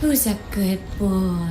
Who's a good boy?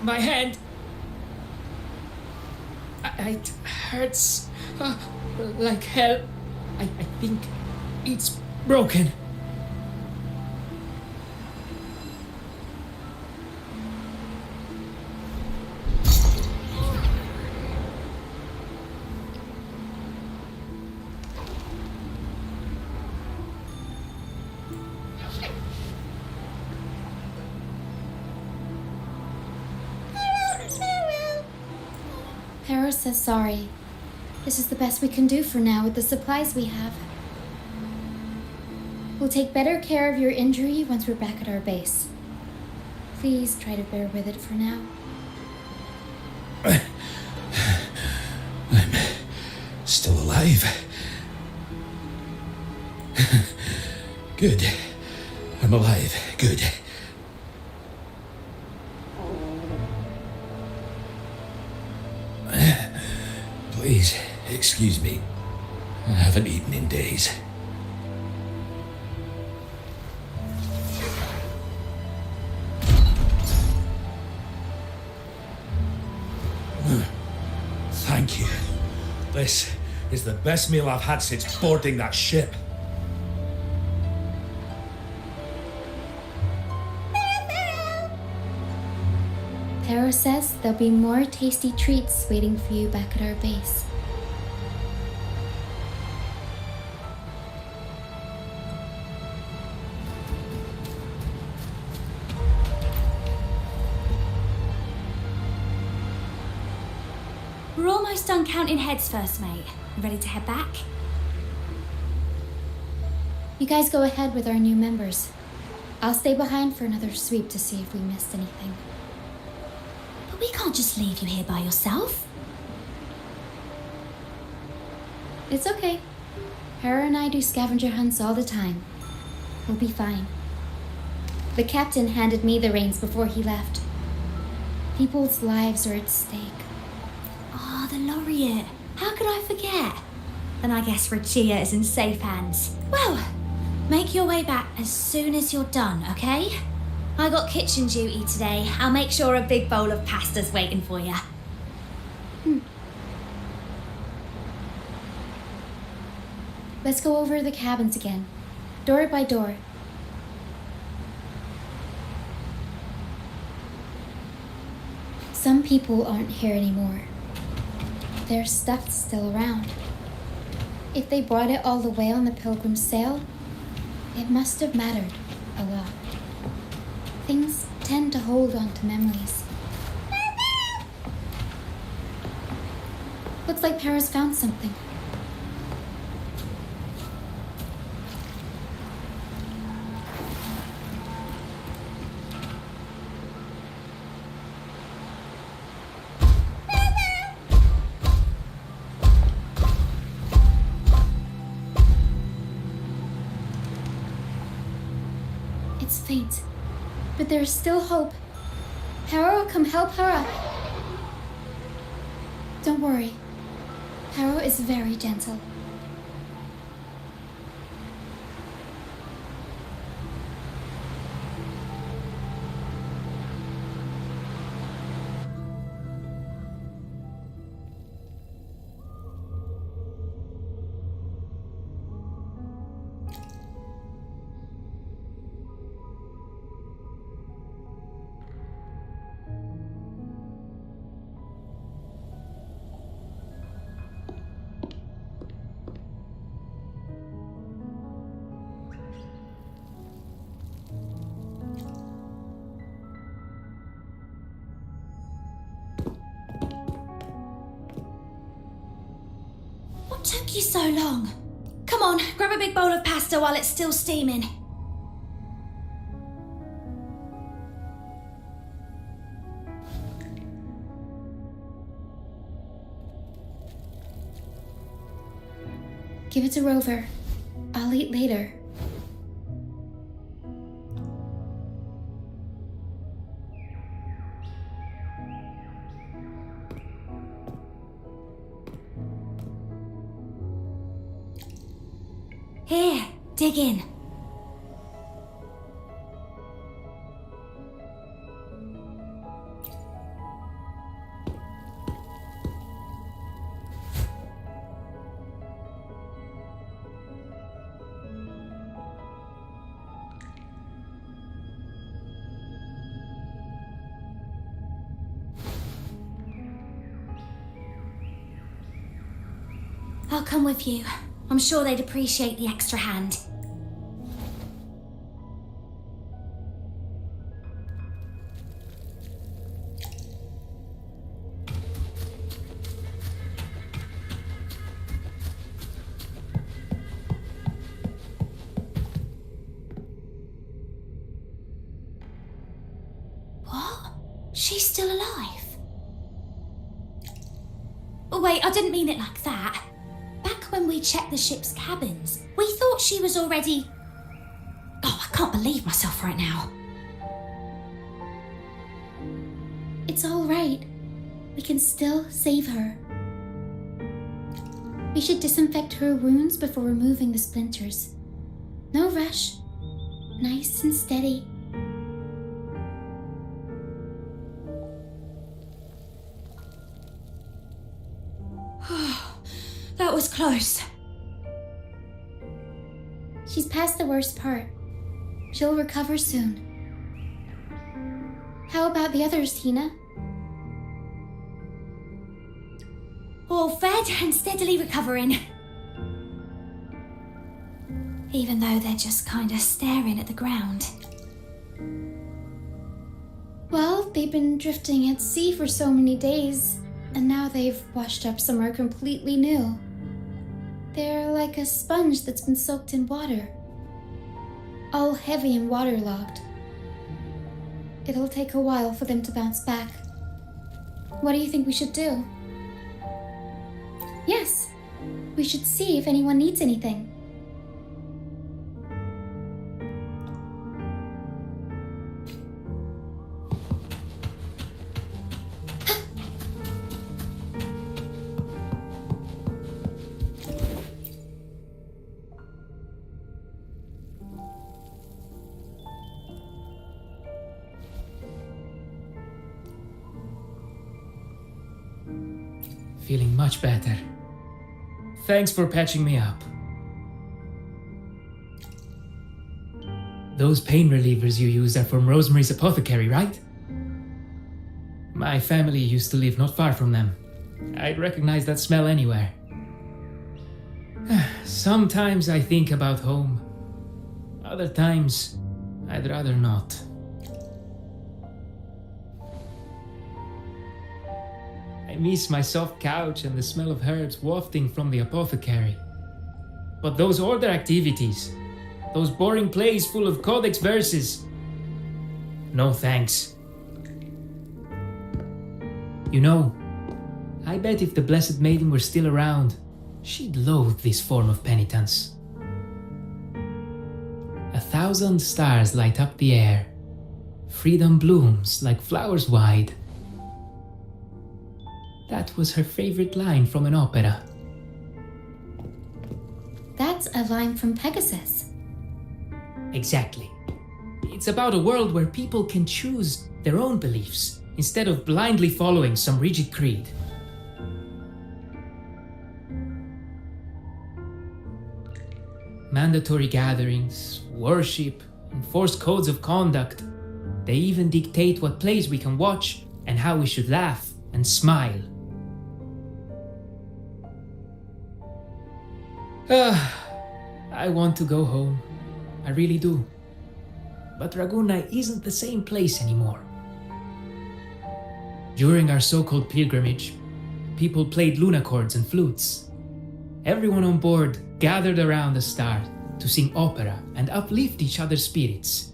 My hand! It hurts like hell. I think it's broken. Hera says sorry. This is the best we can do for now with the supplies we have. We'll take better care of your injury once we're back at our base. Please try to bear with it for now. I'm still alive. Good. I'm alive. Good. Please, excuse me. I haven't eaten in days. Thank you. This is the best meal I've had since boarding that ship. Hera says there'll be more tasty treats waiting for you back at our base. We're almost done counting heads first, mate. You ready to head back? You guys go ahead with our new members. I'll stay behind for another sweep to see if we missed anything. But we can't just leave you here by yourself. It's okay. Hera and I do scavenger hunts all the time. We'll be fine. The captain handed me the reins before he left. People's lives are at stake. Oh, the laureate. How could I forget? Then I guess Regia is in safe hands. Well, make your way back as soon as you're done, okay? I got kitchen duty today. I'll make sure a big bowl of pasta's waiting for you. Let's go over the cabins again, door by door. Some people aren't here anymore. Their stuff's still around. If they brought it all the way on the Pilgrim's sail, it must have mattered a lot. Things tend to hold on to memories. Looks like Paris found something. It's faint, but there's still hope. Hera will come help her up. Don't worry. Hera is very gentle. What took you so long? Come on, grab a big bowl of pasta while it's still steaming. Give it to Rover. I'll eat later. Here, dig in. I'll come with you. I'm sure they'd appreciate the extra hand. What? She's still alive? Oh, wait, I didn't mean it like that. When we checked the ship's cabins, we thought she was already... Oh, I can't believe myself right now. It's all right. We can still save her. We should disinfect her wounds before removing the splinters. No rush. Nice and steady. That was close. She's past the worst part. She'll recover soon. How about the others, Tina? All fed and steadily recovering. Even though they're just kind of staring at the ground. Well, they've been drifting at sea for so many days, and now they've washed up somewhere completely new. They're like a sponge that's been soaked in water. All heavy and waterlogged. It'll take a while for them to bounce back. What do you think we should do? Yes, we should see if anyone needs anything. Feeling much better. Thanks for patching me up. Those pain relievers you used are from Rosemary's apothecary, right? My family used to live not far from them. I'd recognize that smell anywhere. Sometimes I think about home. Other times, I'd rather not. I miss my soft couch and the smell of herbs wafting from the apothecary. But those order activities, those boring plays full of codex verses, no thanks. You know, I bet if the Blessed Maiden were still around, she'd loathe this form of penitence. 1,000 stars light up the air. Freedom blooms like flowers wide. That was her favorite line from an opera. That's a line from Pegasus. Exactly. It's about a world where people can choose their own beliefs instead of blindly following some rigid creed. Mandatory gatherings, worship, enforced codes of conduct. They even dictate what plays we can watch and how we should laugh and smile. I want to go home. I really do. But Raguna isn't the same place anymore. During our so-called pilgrimage, people played luna chords and flutes. everyone on board gathered around the start to sing opera and uplift each other's spirits.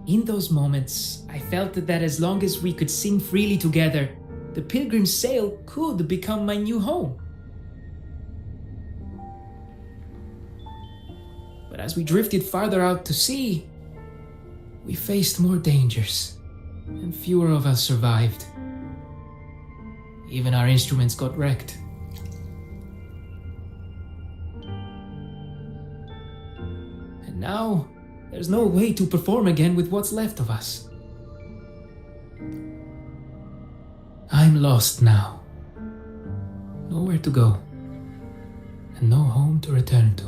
In those moments, I felt that as long as we could sing freely together, the Pilgrim's Sail could become my new home. But as we drifted farther out to sea, we faced more dangers, and fewer of us survived. Even our instruments got wrecked. And now, there's no way to perform again with what's left of us. I'm lost now. Nowhere to go, and no home to return to.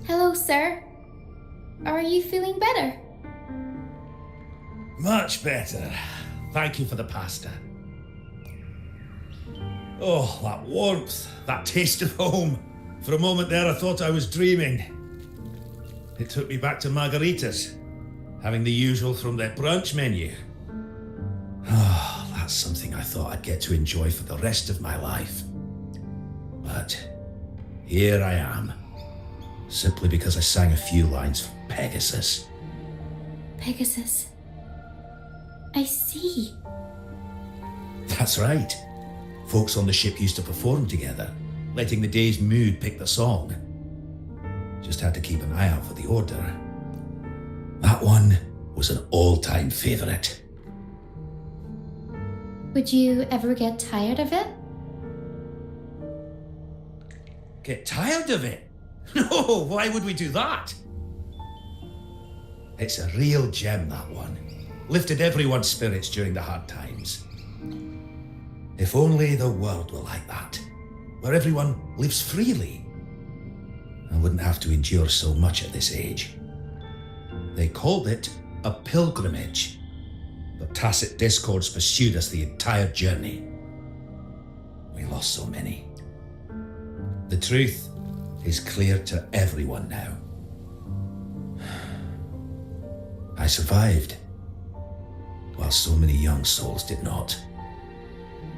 Hello, sir. Are you feeling better? Much better. Thank you for the pasta. Oh, that warmth, that taste of home. For a moment there, I thought I was dreaming. It took me back to margaritas, having the usual from their brunch menu. Oh, that's something I thought I'd get to enjoy for the rest of my life. But here I am, simply because I sang a few lines for Pegasus. Pegasus. I see. That's right. Folks on the ship used to perform together, letting the day's mood pick the song. Just had to keep an eye out for the order. That one was an all-time favourite. Would you ever get tired of it? Get tired of it? No, why would we do that? It's a real gem, that one. Lifted everyone's spirits during the hard times. If only the world were like that, where everyone lives freely and wouldn't have to endure so much at this age. They called it a pilgrimage, but tacit discords pursued us the entire journey. We lost so many. The truth is clear to everyone now. I survived, while so many young souls did not.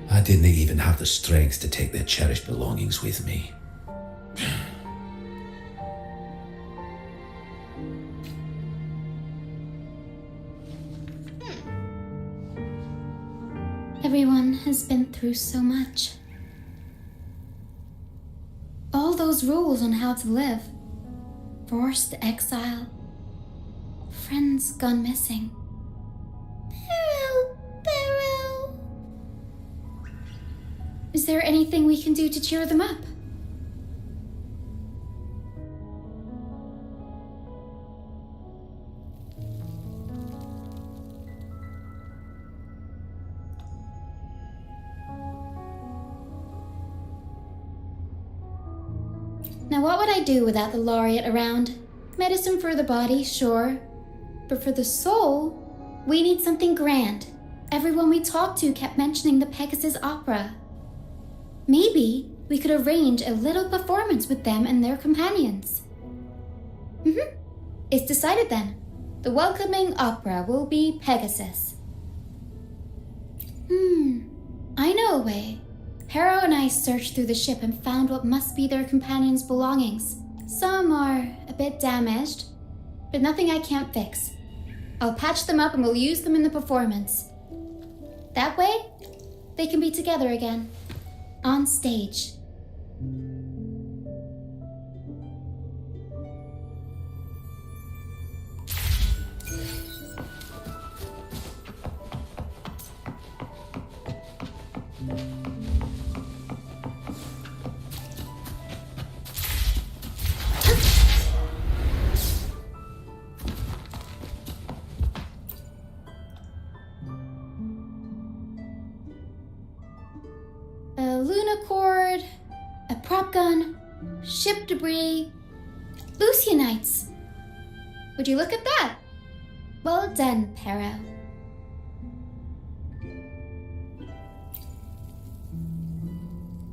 I didn't even have the strength to take their cherished belongings with me. Everyone has been through so much. All those rules on how to live. Forced exile. Friends gone missing. Beryl. Is there anything we can do to cheer them up? Now what would I do without the laureate around? Medicine for the body, sure. But for the soul, we need something grand. Everyone we talked to kept mentioning the Pegasus Opera. Maybe we could arrange a little performance with them and their companions. It's decided then. The welcoming opera will be Pegasus. I know a way. Harrow and I searched through the ship and found what must be their companions' belongings. Some are a bit damaged, but nothing I can't fix. I'll patch them up and we'll use them in the performance. That way, they can be together again. On stage. Lunacord, a prop gun, ship debris, Lucianites. Would you look at that? Well done, Pero.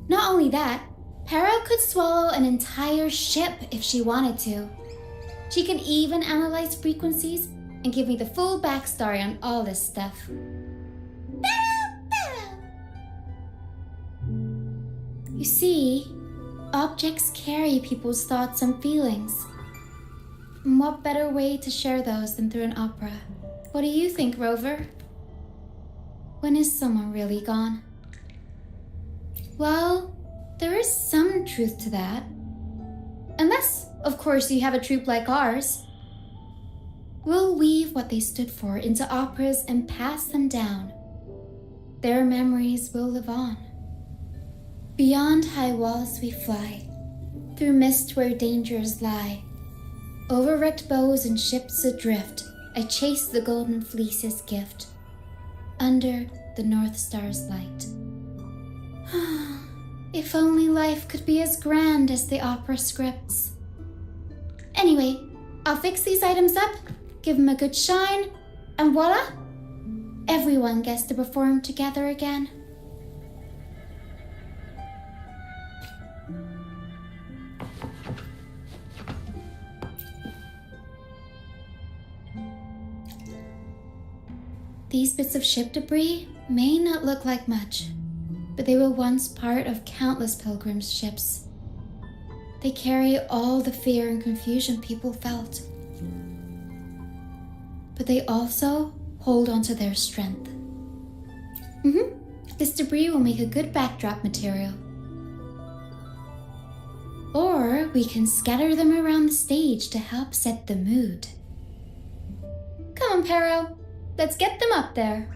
Not only that, Pero could swallow an entire ship if she wanted to. She can even analyze frequencies and give me the full backstory on all this stuff. You see, objects carry people's thoughts and feelings. And what better way to share those than through an opera? What do you think, Rover? When is someone really gone? Well, there is some truth to that. Unless, of course, you have a troupe like ours. We'll weave what they stood for into operas and pass them down. Their memories will live on. Beyond high walls we fly, through mist where dangers lie. Over wrecked bows and ships adrift, I chase the golden fleece's gift, under the North Star's light. If only life could be as grand as the opera scripts. Anyway, I'll fix these items up, give them a good shine, and voila! Everyone gets to perform together again. These bits of ship debris may not look like much, but they were once part of countless pilgrims' ships. They carry all the fear and confusion people felt. But they also hold onto their strength. This debris will make a good backdrop material. Or we can scatter them around the stage to help set the mood. Come on, Pero. Let's get them up there.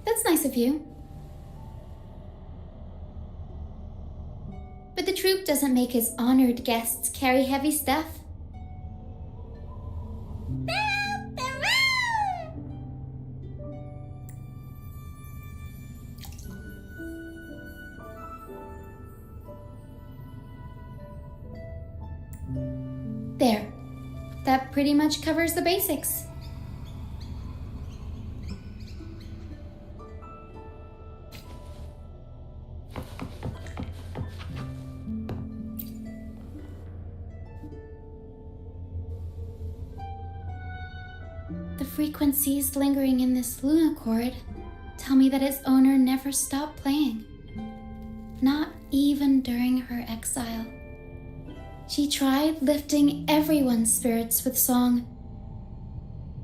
That's nice of you. But the troupe doesn't make its honored guests carry heavy stuff. There. That pretty much covers the basics. The frequencies lingering in this lunacord tell me that its owner never stopped playing. Not even during her exile. She tried lifting everyone's spirits with song,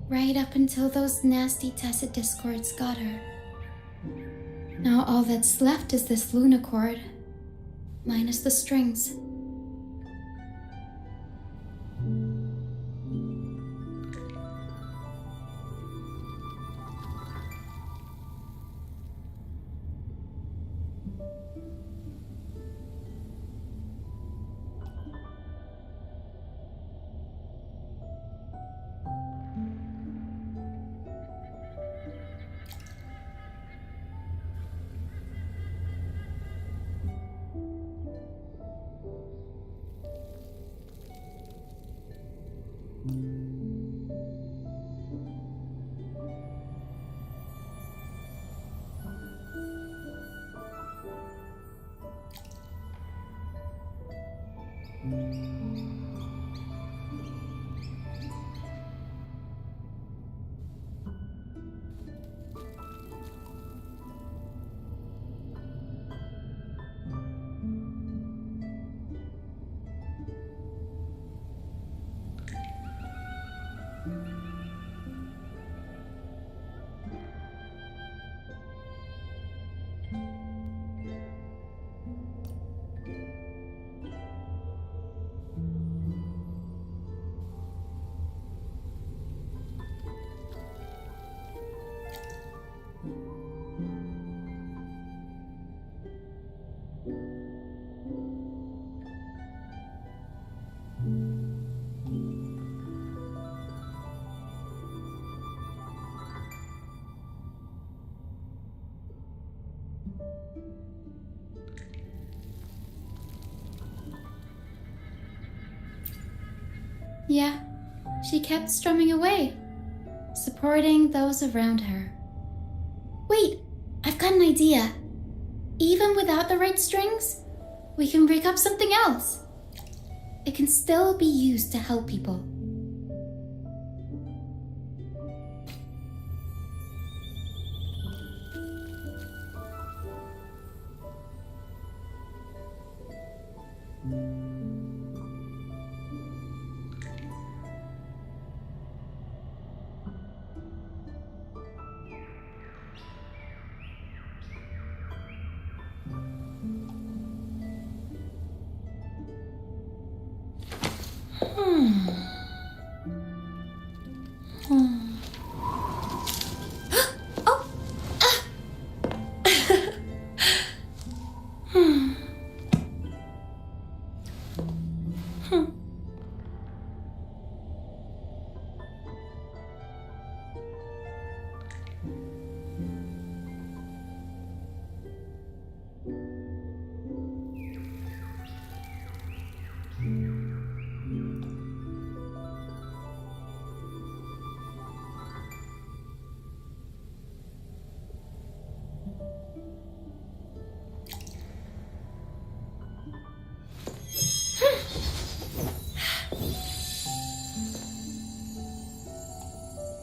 right up until those nasty tacit discords got her. Now all that's left is this lunacord, minus the strings. Yeah, she kept strumming away, supporting those around her. Wait, I've got an idea. Even without the right strings, we can rig up something else. It can still be used to help people.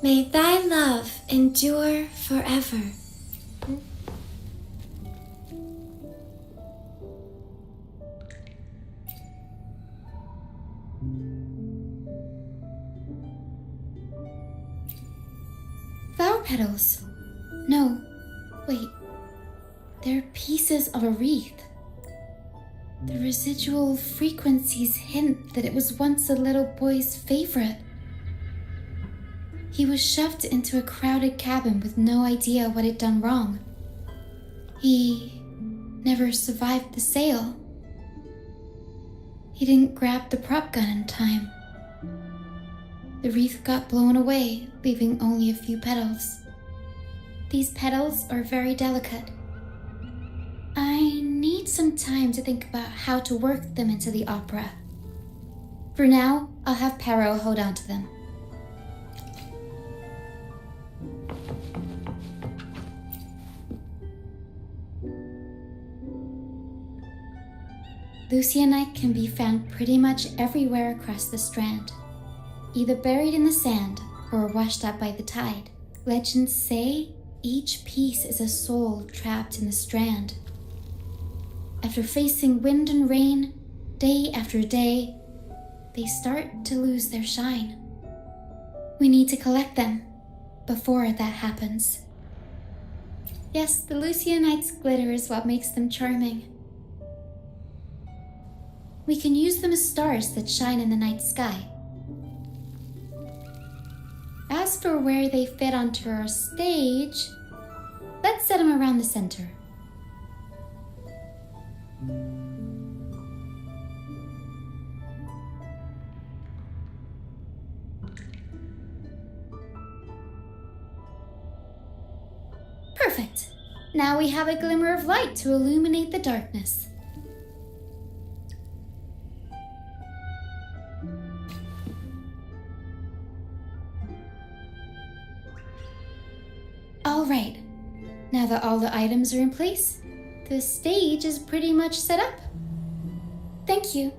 May thy love endure forever. Flower petals. No, wait. They're pieces of a wreath. The residual frequencies hint that it was once a little boy's favorite. He was shoved into a crowded cabin with no idea what he'd done wrong. He never survived the sale. He didn't grab the prop gun in time. The wreath got blown away, leaving only a few petals. These petals are very delicate. I need some time to think about how to work them into the opera. For now, I'll have Pero hold on to them. Lucianite can be found pretty much everywhere across the Strand, either buried in the sand or washed up by the tide. Legends say each piece is a soul trapped in the Strand. After facing wind and rain, day after day, they start to lose their shine. We need to collect them before that happens. Yes, the Lucianite's glitter is what makes them charming. We can use them as stars that shine in the night sky. As for where they fit onto our stage, let's set them around the center. Perfect. Now we have a glimmer of light to illuminate the darkness. Alright, now that all the items are in place, the stage is pretty much set up. Thank you.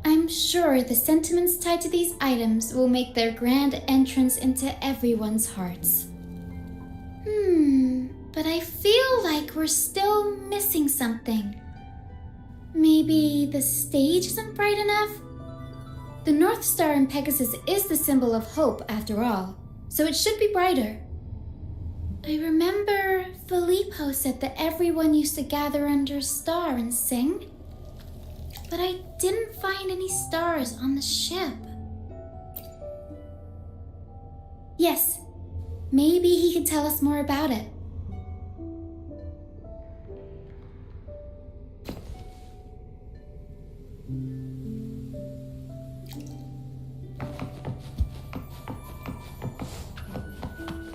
I'm sure the sentiments tied to these items will make their grand entrance into everyone's hearts. But I feel like we're still missing something. Maybe the stage isn't bright enough? The North Star in Pegasus is the symbol of hope after all, so it should be brighter. I remember Filippo said that everyone used to gather under a star and sing, but I didn't find any stars on the ship. Yes, maybe he could tell us more about it.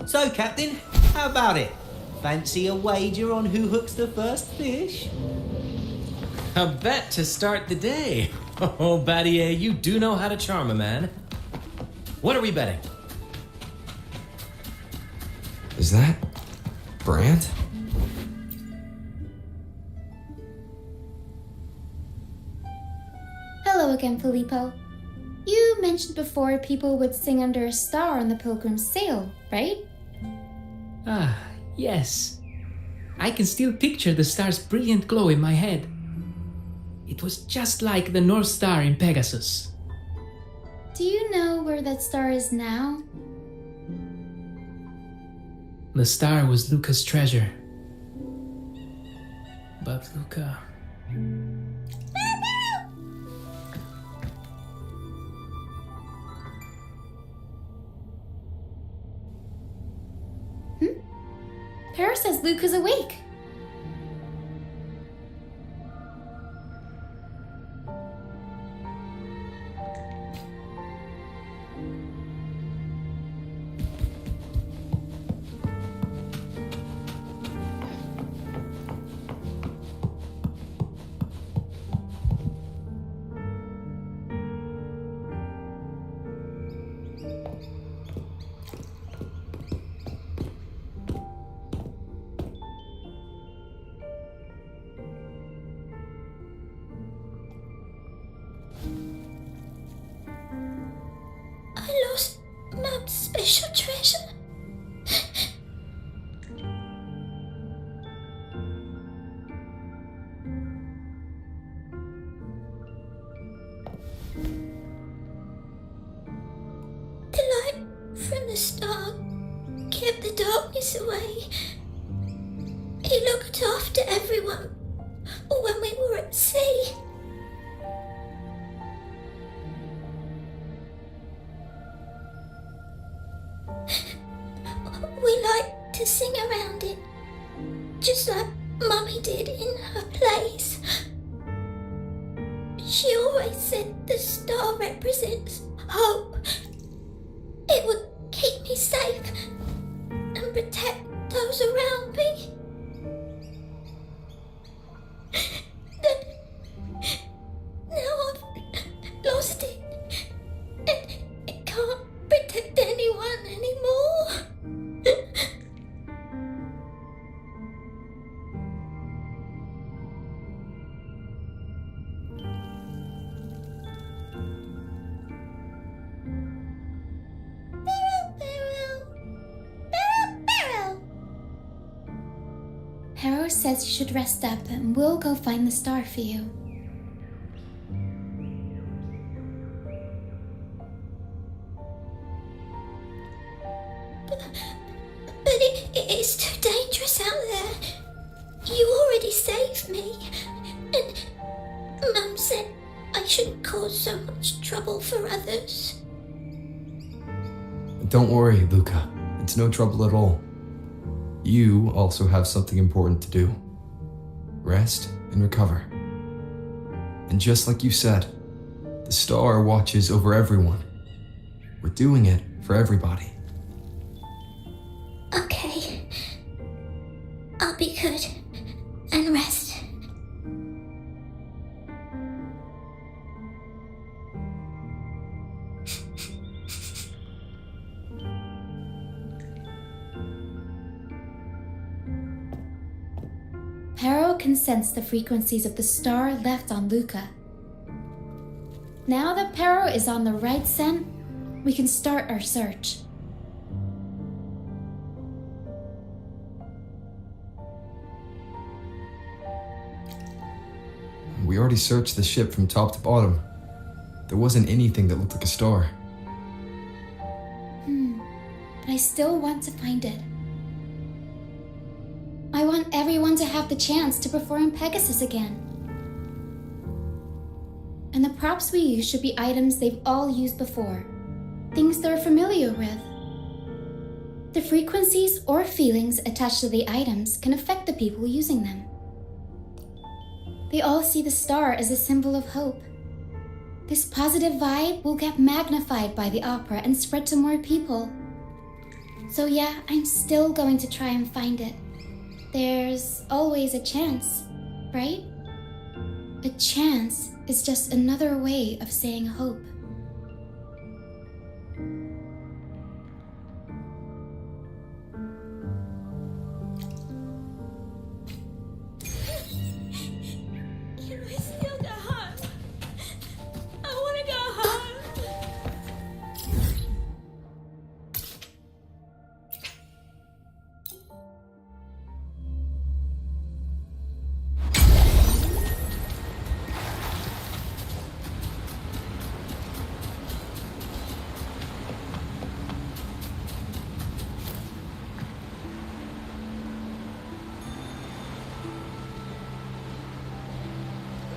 So, Captain, how about it? Fancy a wager on who hooks the first fish? A bet to start the day. Oh, Battier, you do know how to charm a man. What are we betting? Is that Brant? Hello again, Filippo. You mentioned before people would sing under a star on the Pilgrim's Sail, right? Ah, yes. I can still picture the star's brilliant glow in my head. It was just like the North Star in Pegasus. Do you know where that star is now? The star was Luca's treasure. But Luca... Para says Luca's awake. I lost my special treasure. The light from the star kept the darkness away. He looked after everyone when we were at sea. We like to sing around it, just like Mummy did in her plays. She always said the star represents hope. It would keep me safe and protect those around me. Now I've lost it, and it can't protect anyone anymore. Harrow says you should rest up and we'll go find the star for you. But it's too dangerous out there. You already saved me. And Mum said I shouldn't cause so much trouble for others. Don't worry, Luca. It's no trouble at all. You also have something important to do. Rest and recover. And just like you said, the star watches over everyone. We're doing it for everybody. Okay. I'll be good and rest. Harrow can sense the frequencies of the star left on Luca. Now that Pero is on the right scent, we can start our search. We already searched the ship from top to bottom. There wasn't anything that looked like a star. But I still want to find it. I want everyone to have the chance to perform Pegasus again. And the props we use should be items they've all used before. Things they're familiar with. The frequencies or feelings attached to the items can affect the people using them. They all see the star as a symbol of hope. This positive vibe will get magnified by the opera and spread to more people. So yeah, I'm still going to try and find it. There's always a chance, right? A chance is just another way of saying hope. Can we still go home? I want to go home.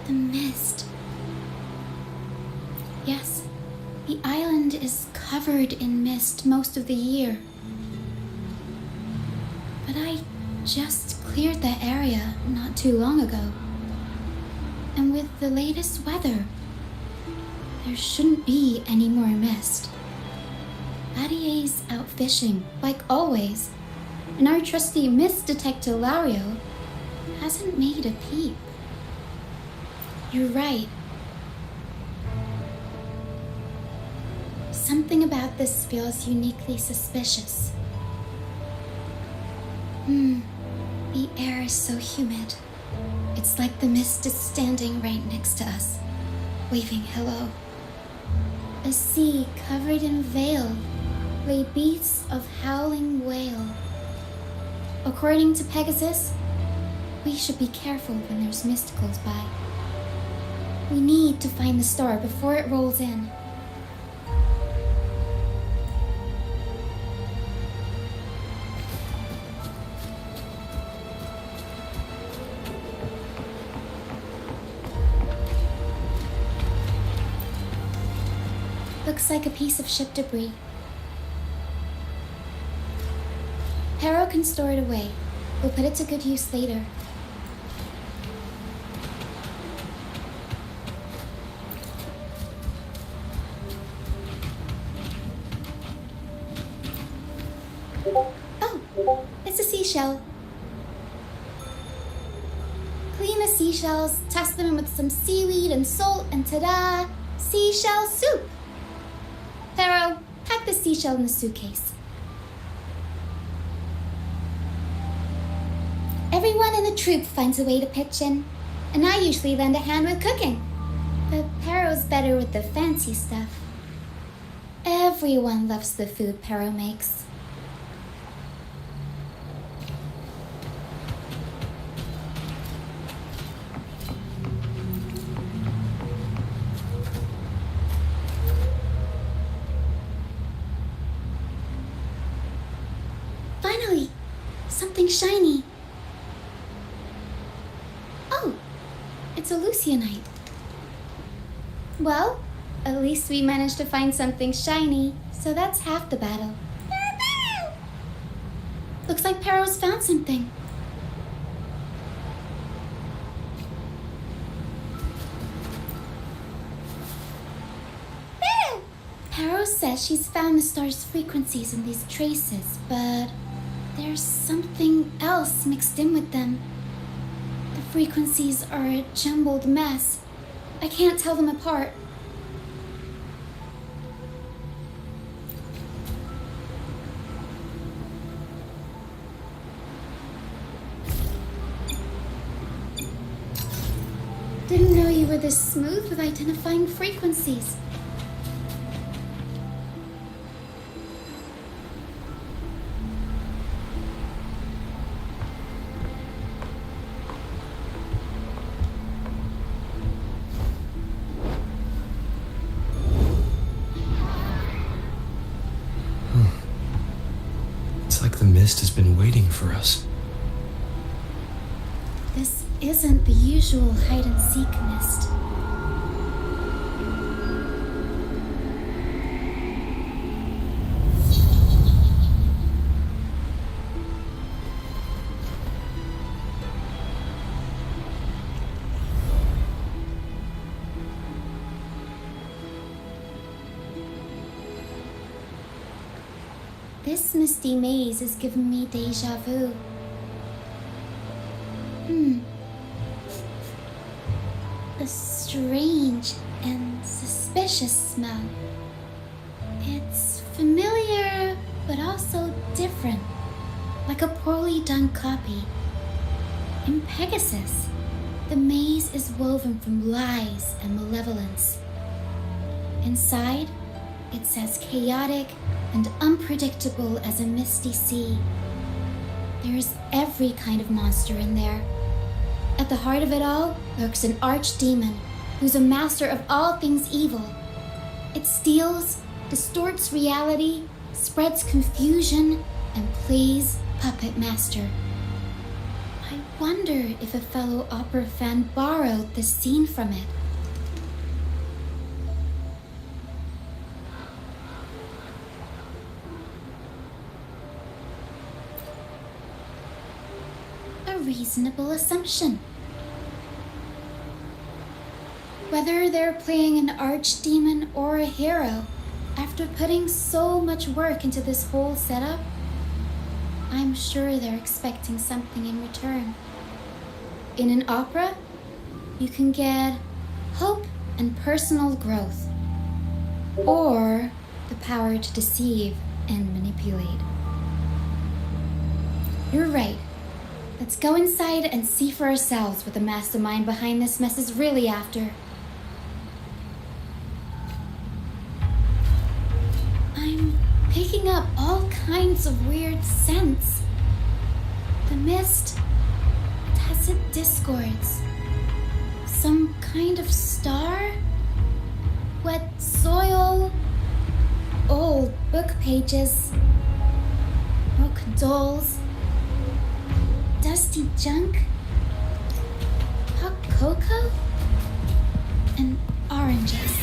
The mist. Yes, the island is covered in mist most of the year. But I just cleared that area not too long ago. And with the latest weather, there shouldn't be any more mist. Adie's out fishing, like always, and our trusty mist detector Lario hasn't made a peep. You're right. Something about this feels uniquely suspicious. The air is so humid. It's like the mist is standing right next to us, waving hello. A sea covered in veil lay beasts of howling whale. According to Pegasus, we should be careful when there's mist close by. We need to find the star before it rolls in. Looks like a piece of ship debris. Pero can store it away. We'll put it to good use later. Oh, it's a seashell. Clean the seashells, toss them in with some seaweed and salt, and ta-da! Seashell soup! Pharaoh, pack the seashell in the suitcase. Everyone in the troop finds a way to pitch in, and I usually lend a hand with cooking. But Pharaoh's better with the fancy stuff. Everyone loves the food Pharaoh makes. Finally, something shiny. Oh, it's a Lucianite. Well, at least we managed to find something shiny, so that's half the battle. Looks like Pero's found something. Pero says she's found the star's frequencies in these traces, but there's something else mixed in with them. The frequencies are a jumbled mess. I can't tell them apart. Didn't know you were this smooth with identifying frequencies. The mist has been waiting for us. This isn't the usual hide-and-seek mist. This misty maze is giving me deja vu. A strange and suspicious smell. It's familiar, but also different, like a poorly done copy. In Pegasus, The maze is woven from lies and malevolence. Inside, it's as chaotic and unpredictable as a misty sea. There's every kind of monster in there. At the heart of it all lurks an archdemon who's a master of all things evil. It steals, distorts reality, spreads confusion, and plays puppet master. I wonder if a fellow opera fan borrowed this scene from it. A reasonable assumption. Whether they're playing an archdemon or a hero, after putting so much work into this whole setup, I'm sure they're expecting something in return. In an opera, you can get hope and personal growth, or the power to deceive and manipulate. You're right. Let's go inside and see for ourselves what the mastermind behind this mess is really after. I'm picking up all kinds of weird scents. The mist, tacit discords, some kind of star, wet soil, old book pages, broken dolls, dusty junk, hot cocoa, and oranges.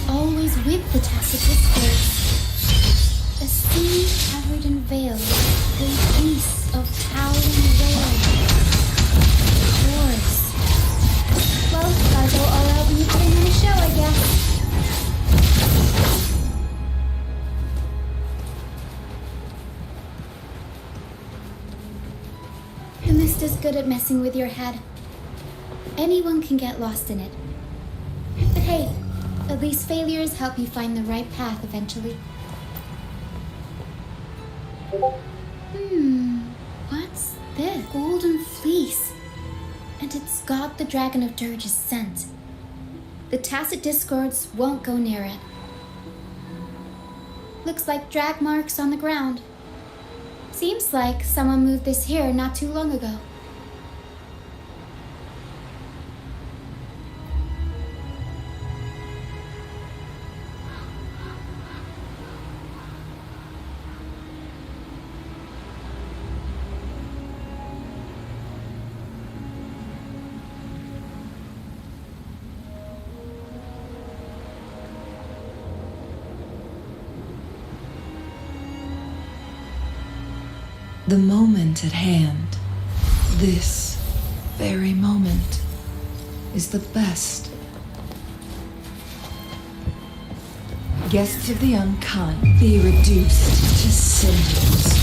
Always with the tacit discords. A sea covered in veils, the beasts of howling whales. Wars. Well, gotta go all out when you're putting on a show, I guess. The mist is good at messing with your head. Anyone can get lost in it. But hey, at least failures help you find the right path eventually. What's this? Golden fleece. And it's got the Dragon of Dirge's scent. The tacit discords won't go near it. Looks like drag marks on the ground. Seems like someone moved this here not too long ago. The moment at hand, this very moment, is the best. Guests of the unkind be reduced to cinders.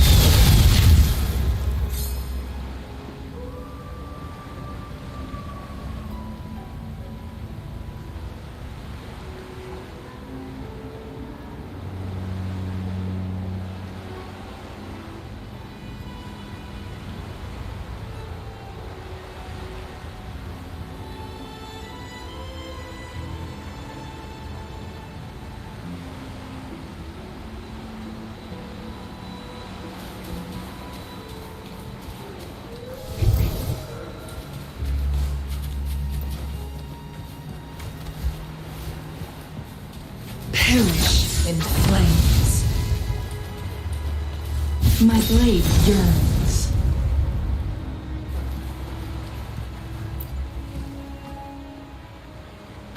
Perish in flames. My blade yearns.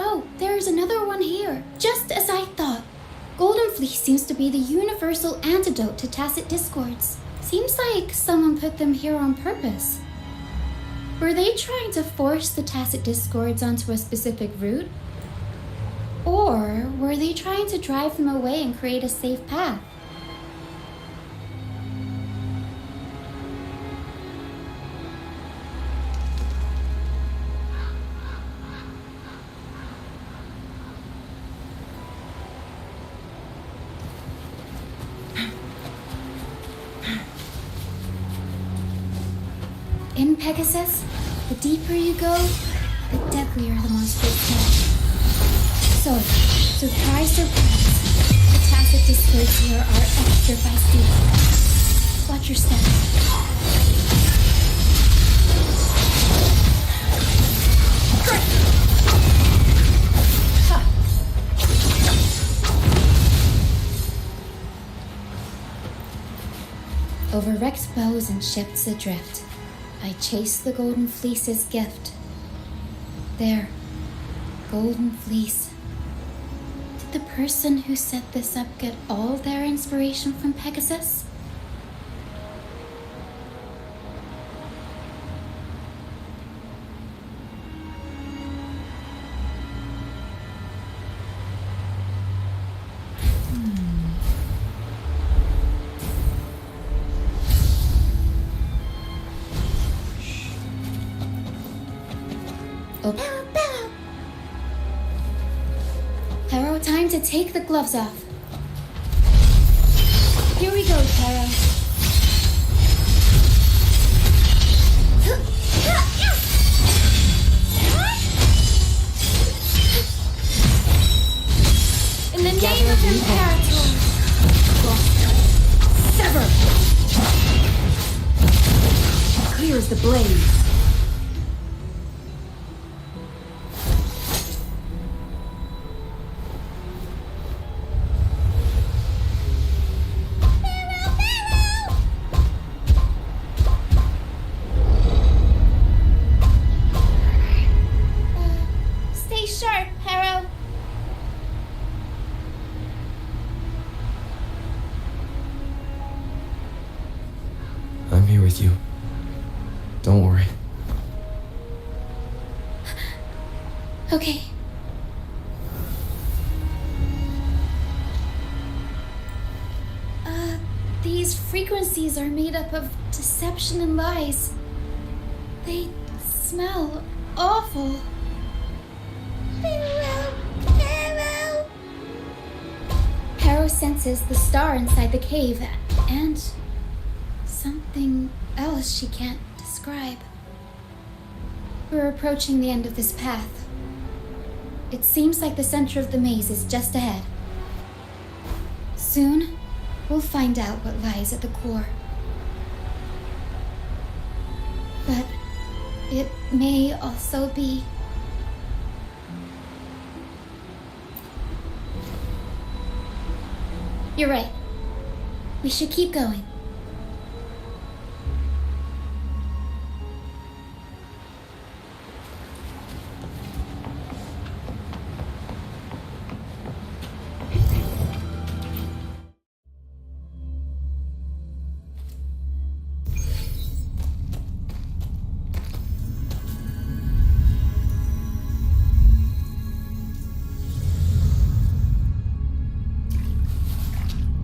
Oh, there's another one here. Just as I thought. Golden Fleece seems to be the universal antidote to tacit discords. Seems like someone put them here on purpose. Were they trying to force the tacit discords onto a specific route? Or were they trying to drive them away and create a safe path? In Pegasus, the deeper you go, the deadlier the monsters get. So, surprise, surprise, the tacit displays here are extra feisty. Watch your step. Over wrecked bows and ships adrift, I chase the golden fleece's gift. There, golden fleece. Did the person who set this up get all their inspiration from Pegasus? Oh. Taro, time to take the gloves off. Here we go, Taro. In the name of Imperator, sever! Clear as the blaze. Stay sharp, Haro. I'm here with you. Don't worry. Okay. These frequencies are made up of deception and lies. They smell awful. Haro senses the star inside the cave and something else she can't describe. We're approaching the end of this path. It seems like the center of the maze is just ahead. Soon, we'll find out what lies at the core. But it may also be... You're right. We should keep going.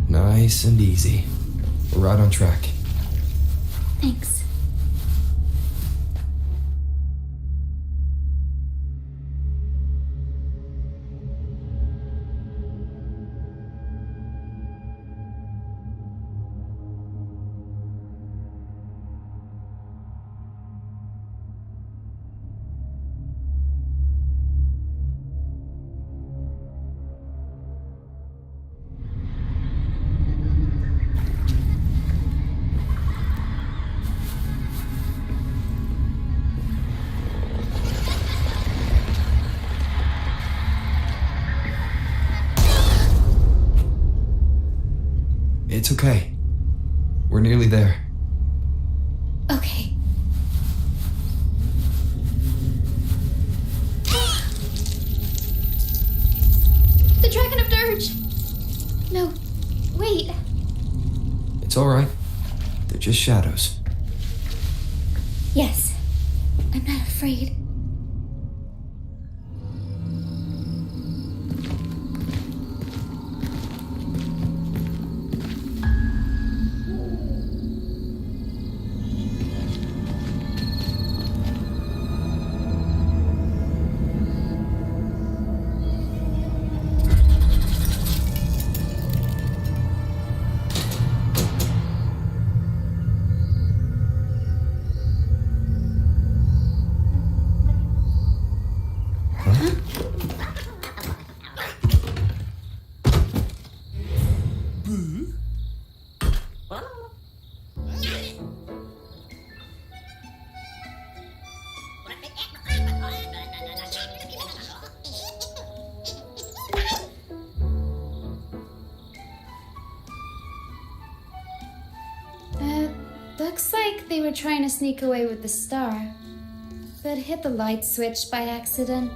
Nice and easy. We're right on track. Thanks. It's okay. We're nearly there. Okay. The Dragon of Dirge! No, wait. It's alright. They're just shadows. Yes, I'm not afraid. trying to sneak away with the star, but hit the light switch by accident.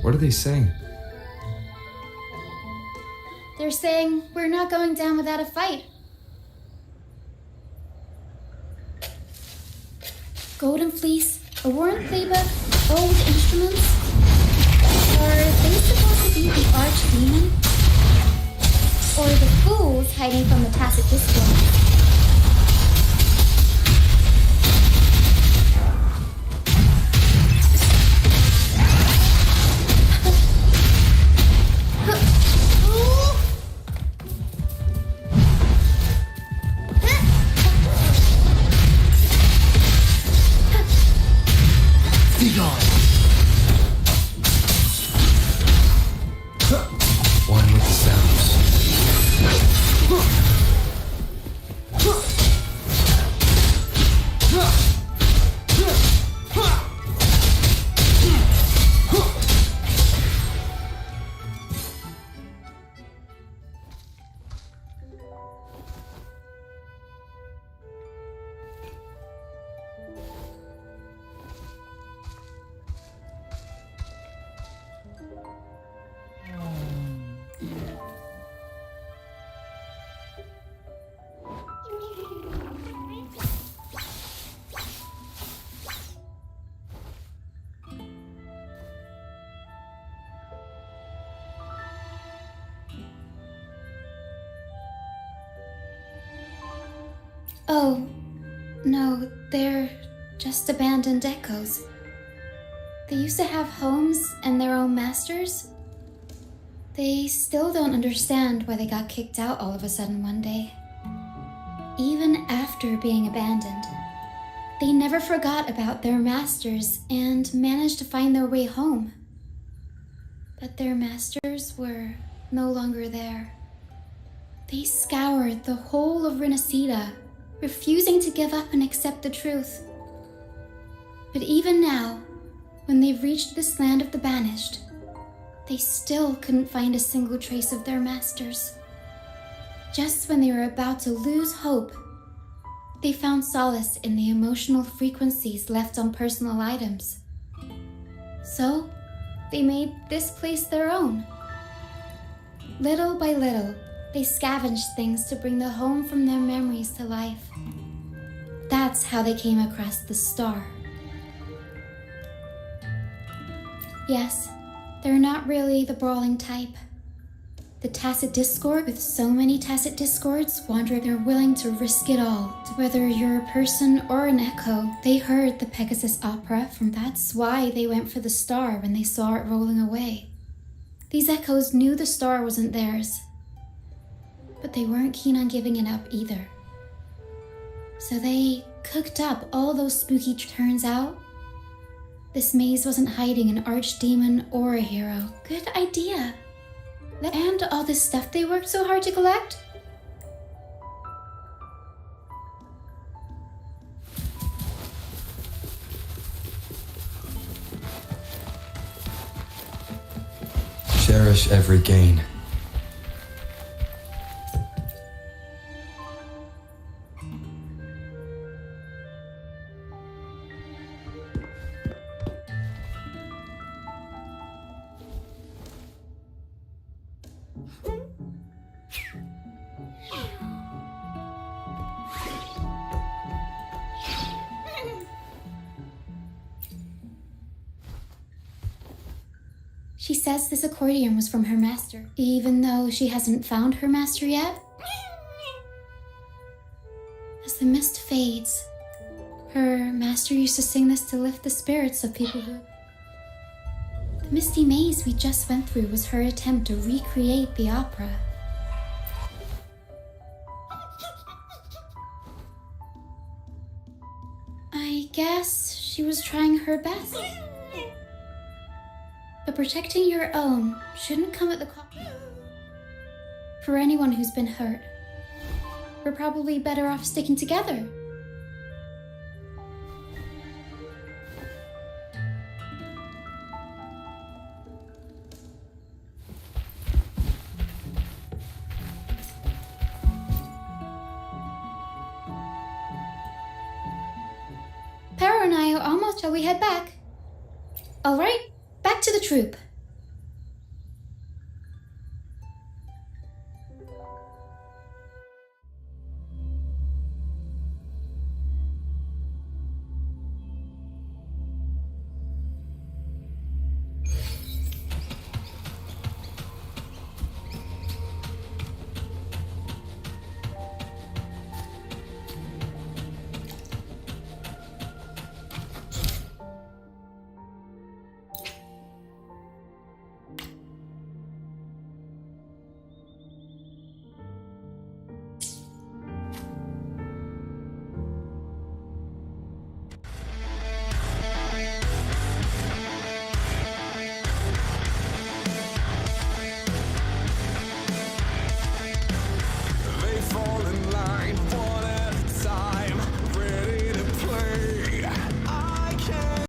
What are they saying? They're saying we're not going down without a fight. Golden Fleece, a worn playbook, old instruments. Are they supposed to be the archdemon? Or the fools hiding from the tacit discord? One with the sounds. Oh, no, they're just abandoned echoes. They used to have homes and their own masters. They still don't understand why they got kicked out all of a sudden one day. Even after being abandoned, they never forgot about their masters and managed to find their way home. But their masters were no longer there. They scoured the whole of Renacida, refusing to give up and accept the truth. But even now, when they've reached this land of the banished, they still couldn't find a single trace of their masters. Just when they were about to lose hope, they found solace in the emotional frequencies left on personal items. So, they made this place their own. Little by little, they scavenged things to bring the home from their memories to life. That's how they came across the star. Yes, they're not really the brawling type. The tacit discord, with so many tacit discords wandering, they're willing to risk it all. Whether you're a person or an echo, they heard the Pegasus opera, that's why they went for the star when they saw it rolling away. These echoes knew the star wasn't theirs, but they weren't keen on giving it up either. So they cooked up all those spooky turns out. This maze wasn't hiding an archdemon or a hero. Good idea. And all this stuff they worked so hard to collect? Cherish every gain. She says this accordion was from her master, even though she hasn't found her master yet. As the mist fades, her master used to sing this to lift the spirits of people who... The misty maze we just went through was her attempt to recreate the opera. I guess she was trying her best. But protecting your own shouldn't come at the cost. For anyone who's been hurt, we're probably better off sticking together. Well, shall we head back? All right, back to the troop.